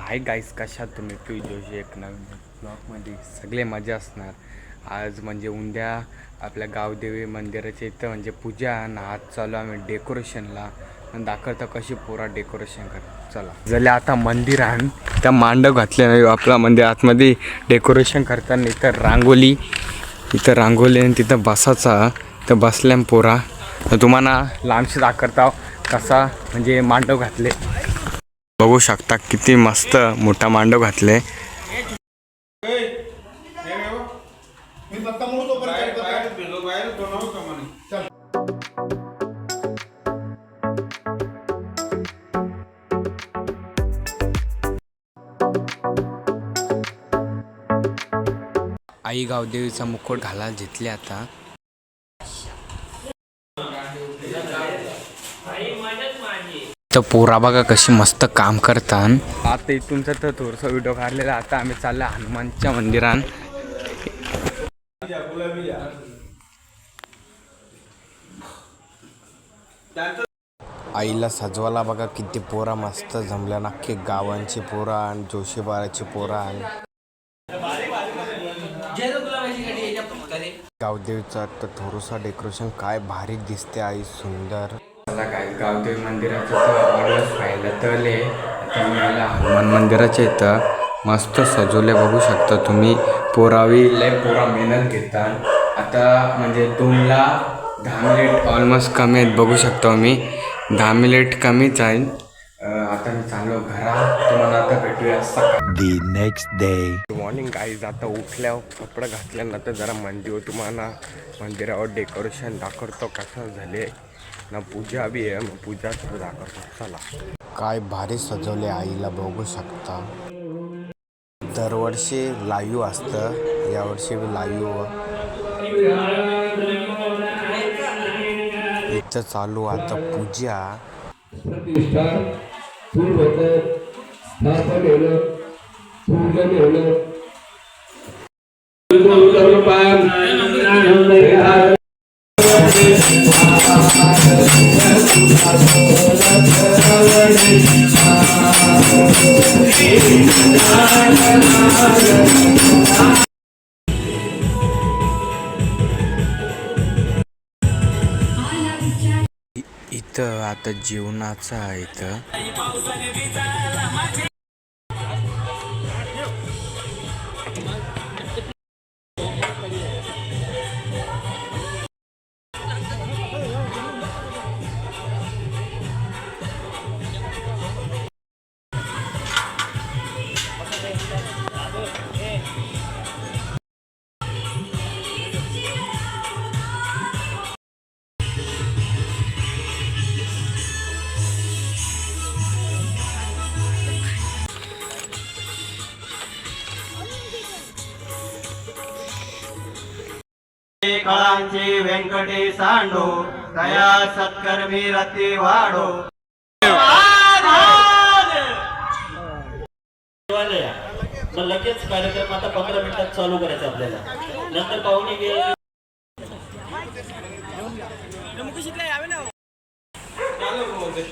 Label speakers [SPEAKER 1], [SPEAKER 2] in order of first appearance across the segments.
[SPEAKER 1] Hi guys, कशात तुम्ही? P Joshi एक नवीन ब्लॉगमध्ये सगळे मजा असणार. आज म्हणजे उद्या आपल्या गावदेवी मंदिराच्या इथं म्हणजे पूजा आणि आज चालू आम्ही डेकोरेशनला दाखवता कशी पोरा डेकोरेशन करतात. चला जले आता मंदिर आहे त्या मांडव घातले नाही आपला मंदिर आतमध्ये डेकोरेशन करताना इथं रांगोली आणि तिथं बसाचा तर बसल्या पोरा तर तुम्हाला लांबशी दाखवता कसा म्हणजे मांडव घातले बघू शकता. किती मस्त मोठा मांडव घातले. आई गावदेवीचा मुकुट घालायला घेतले आता. तर पोरा बघा कशी मस्त काम करतात. आता इथूनचा तर थोडंसं व्हिडिओ काढलेला. आता आम्ही चाललो हनुमानच्या मंदिरात. आईला सजवायला बघा किती पोरा मस्त जमल्या. नक्की गावांची पोरा आणि जोशीबाराची पोरा आणि गावदेवीचं तर थोडंसं डेकोरेशन काय भारी दिसते आई, सुंदर. मला काय गावदेवी मंदिराचं तर पाहिलं तले आता मला हनुमान मंदिराच्या इथं मस्त सजवले बघू शकता तुम्ही. पोरावी लय पोरा मेहनत घेतात. आता म्हणजे 2:10 मिनिट ऑलमोस्ट कमी आहेत बघू शकतो मी. 10 मिनिट कमीच आहे. आता मी चाललो घरात. तुम्हाला आता भेटूया सकाळी.
[SPEAKER 2] The next day.
[SPEAKER 1] Good morning guys. आता उठल्यावर कपडे घातल्यानंतर जरा मंदिर तुम्हाला मंदिरावर डेकोरेशन दाखवतो कसं झाले ना. पूजा बी आहे मग पूजा दाखवतो. चला काय भारी सजवले आईला बघू शकता. दरवर्षी लाईव्ह असतं, यावर्षी बी लाईव्ह इथं चालू आता पूजा. इथं आता जेवणाचं आहे. इथं
[SPEAKER 3] कळांची व्यंकटी सांडो दया सत्कर्मी रती वाढो.
[SPEAKER 4] मग लगेच कार्यक्रम आता 15 मिनिटात चालू करायचा आपल्याला. नंतर पाहुणे गेले
[SPEAKER 5] बरोबर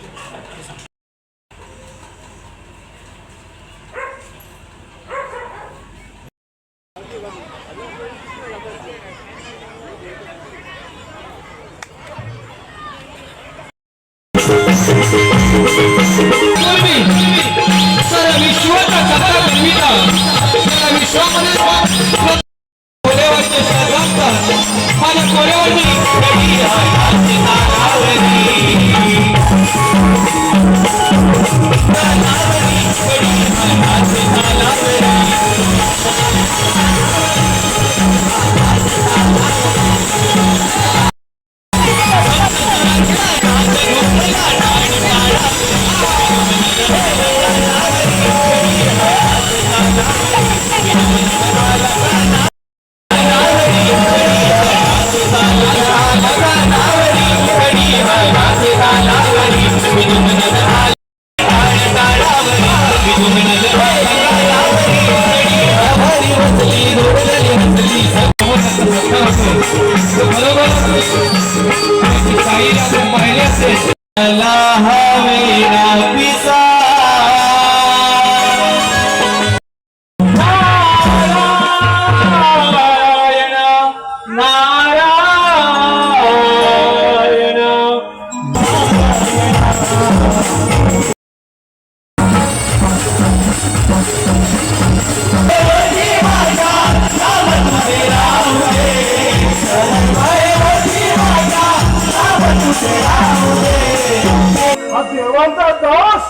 [SPEAKER 2] देवांचा दास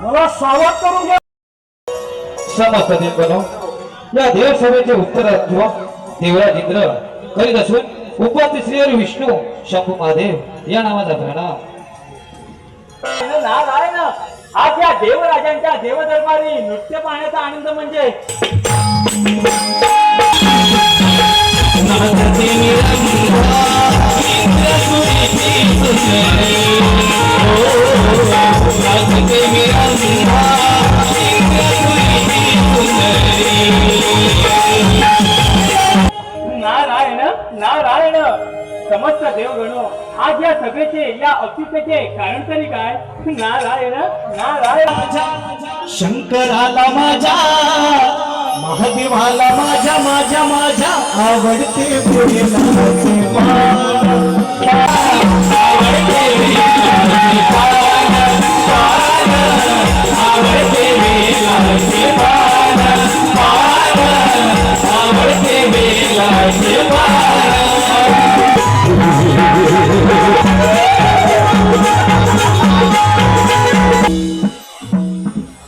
[SPEAKER 2] मला सावध करून घ्या.
[SPEAKER 5] समस्त देवगणो, या देवसभेचे उत्तरार्थ देवराज इंद्र करीत असून उपस्थित श्री विष्णू शंभू महादेव या नावाचा प्रणाम.
[SPEAKER 2] नारायण, आज या देवराजांच्या देवदरबारी नृत्य पाहण्याचा आनंद म्हणजे नारायण नारायण. समस्त देवगणो, आज या सभेचे या औचित्याचे कारण तरी काय? नारायण नारायण.
[SPEAKER 3] शंकराला माझ्या महादेवाला माझ्या माझ्या माझ्या आवडते भोलेनाथचे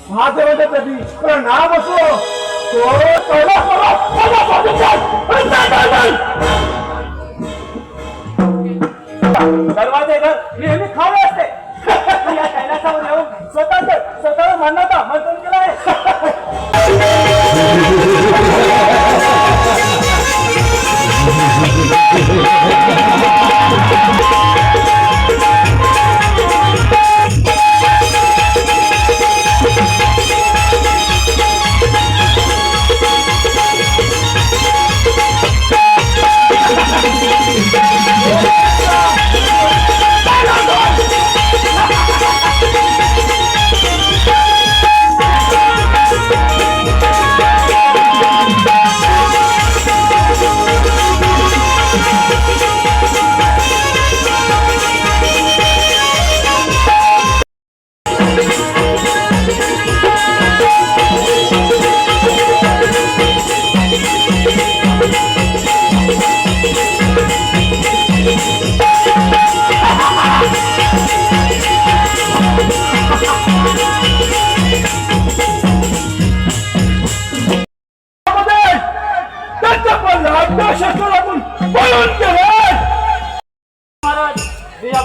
[SPEAKER 2] महादेवाच्या कधी नाव असो दरवाजे घर नेहमी खावे असते. या कैलासावर येऊन स्वतः मान्यता मंथन केलं आहे.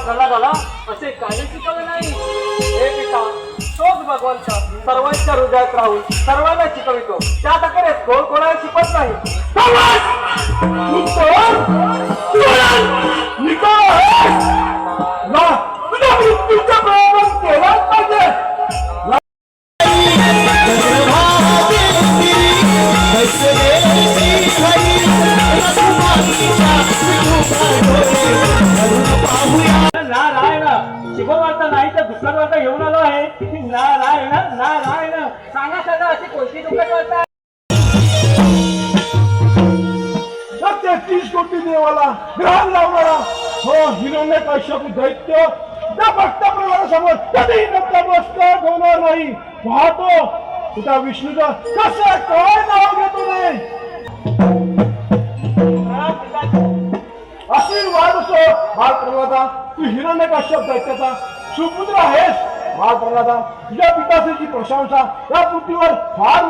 [SPEAKER 2] प्रल्हादाला असे काही शिकवले नाही. हे पिता, तोच भगवंत सर्वांच्या हृदयात राहून सर्वांना शिकवितो. त्या तक्रारीत कोण कोणाला शिकवत नाही. तुझ्या मृत्यूचा प्रयत्न केलाच पाहिजे. नारायण, शिववार्ता नाही तर दुसरा वार्ता घेऊन आलो आहे. नारायण नारायण. सांगा सगळं अशी कोणती दुःखद वार्ता आहे? 30 कोटी देवाला ग्रहण लावणारा हो हिरण्यकश्यप दैत्य त्या भक्त प्रल्हादासमोर कधीही नतमस्तक होणार नाही. पाहतो तुझ्या विष्णूचं कसं काय नाव घेतो रे. आशीर्वाद असो बाळ प्रल्हादा. तू हिरण्यकश्यप दैत्याचा सुपुत्र आहेस. बाळ प्रल्हादा, तुझ्या पिताची प्रशंसा या पृथ्वीवर फार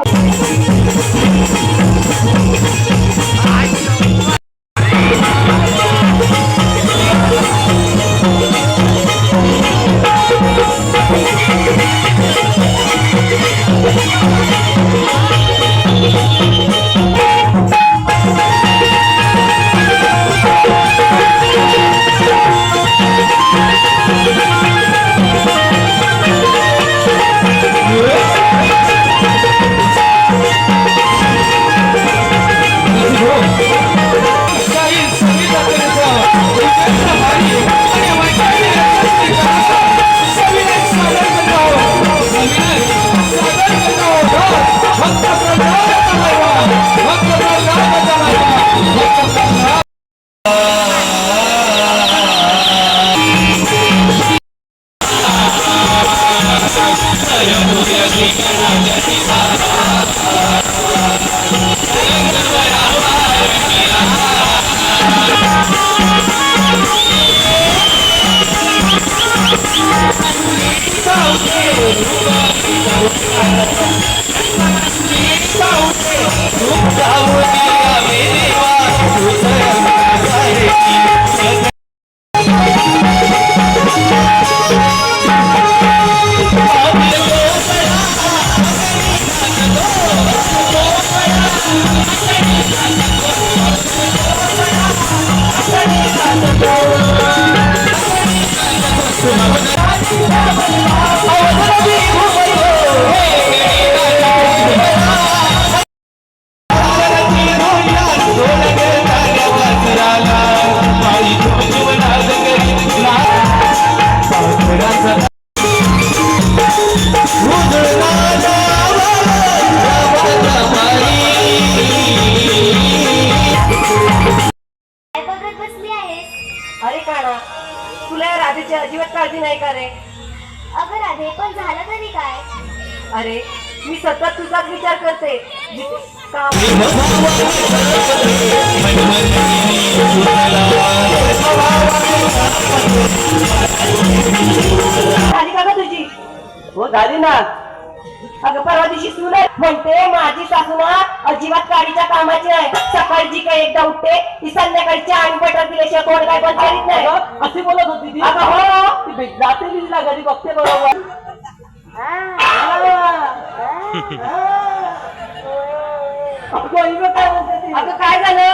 [SPEAKER 6] काय बघत बसली आहेस?
[SPEAKER 7] अरे काढा तुला या राधेची अजिबात काळजी नाही का रे?
[SPEAKER 6] अगं राधे, पण झालं तरी काय?
[SPEAKER 7] अरे मी सतत तुझाच विचार करते. काम झाली का ग तुझी?
[SPEAKER 8] हो झाली ना.
[SPEAKER 7] अगं परवा दिवशी सून आहे म्हणते माझी सासू ना अजिबात गाडीच्या कामाची आहे. सकाळी जी काही एकदा उठते ती संध्याकाळी चहा आणि बटर दिल्याशिवाय तोंड काय बंद करीत नाही.
[SPEAKER 8] अगं, अशी बोलत होती ती.
[SPEAKER 7] अगं हो.
[SPEAKER 8] ती जाते तिला घरी बघते बरोबर. अगं, हिला काय म्हणते ती?
[SPEAKER 7] अगं काय झालं?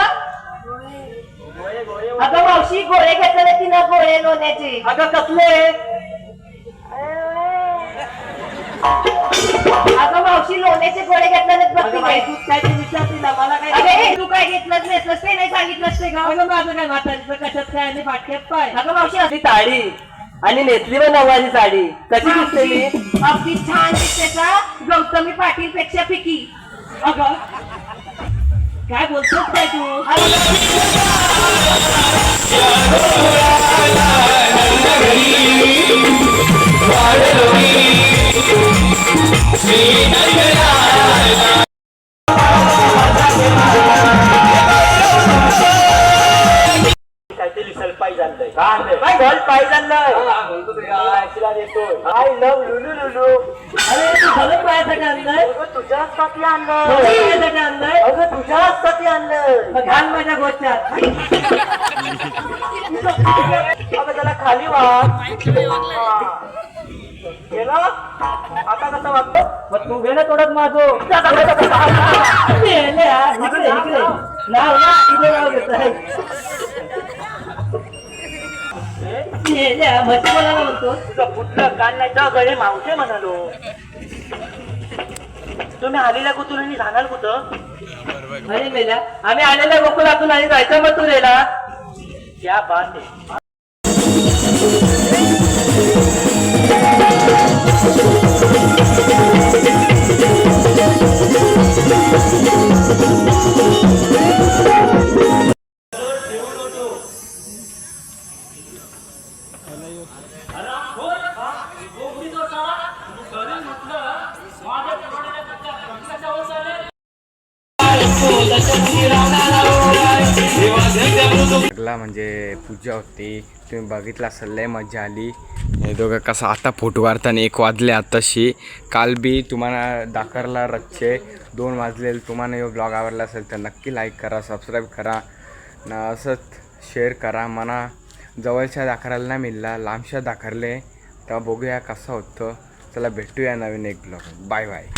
[SPEAKER 7] अगं मावशी गोळे घेतले तिनं गोळे लोण्याचे.
[SPEAKER 8] अगं कसले?
[SPEAKER 7] अगं मावशी लोण्याचे गोळे घेतले बघ
[SPEAKER 8] अगं बाई, तू काय ते विचार तिला, मला काय.
[SPEAKER 7] अगं हे तू काय घेतलंच नेसलंच ते नाही सांगितलंच ते ग.
[SPEAKER 8] अगं माझं काय म्हातारीचं कशात काय आणि फाटक्यात पाय.
[SPEAKER 7] अगं मावशी
[SPEAKER 8] ती साडी आणि नेसली पण नवारी साडी कशी दिसते मी?
[SPEAKER 7] अगदी छान दिसते का? गौतमी पाटील पेक्षा फिकी.
[SPEAKER 8] अगं काय बोलतोस काय तू? काहीतरी सलपाई झालंय. काय घोल पाय झालंय? तिला देतो. I love Lulu Lulu. अरे तू घालून पायासाठी आणलंय? तुझ्यासाठी आणलंय. पायासाठी आणलंय? अगं तुझ्यासाठी आणलंय. घाल माझ्या गोष्टात. अगं त्याला खाली वाच. गेलं आता कसं वाटतं? मग तू गेलं थोडं माझं. इकडे इकडे नाव ना इकडे नाव घेत आहे. म्हशी म्हणाला म्हणतो. तुझं फुटलं कान नाही तर गळे मावशे म्हणालो. तुम्ही आलेल्या कुतुरांनी सांगाल कुठं? अरे मेल्या आम्ही आलेल्या गोकुळातून आणि जायचं मथुरेला. क्या बात आहे.
[SPEAKER 1] सगळा म्हणजे पूजा होती, तुम्ही बघितलं असेल, लय मजा आली. हे दोघं कसं आता फोटो काढताना 1 वाजले आताशी. काल बी तुम्हाला दाखरला रच्चे 2 वाजले. तुम्हाला हे ब्लॉग आवडला असेल तर नक्की लाईक करा, सबस्क्राईब करा ना, असंच शेअर करा. मला जवळच्या दाखराला नाही मिळला, लांबच्या दाखरले तेव्हा बघूया कसं होतं. चला भेटूया नवीन एक ब्लॉग. Bye bye.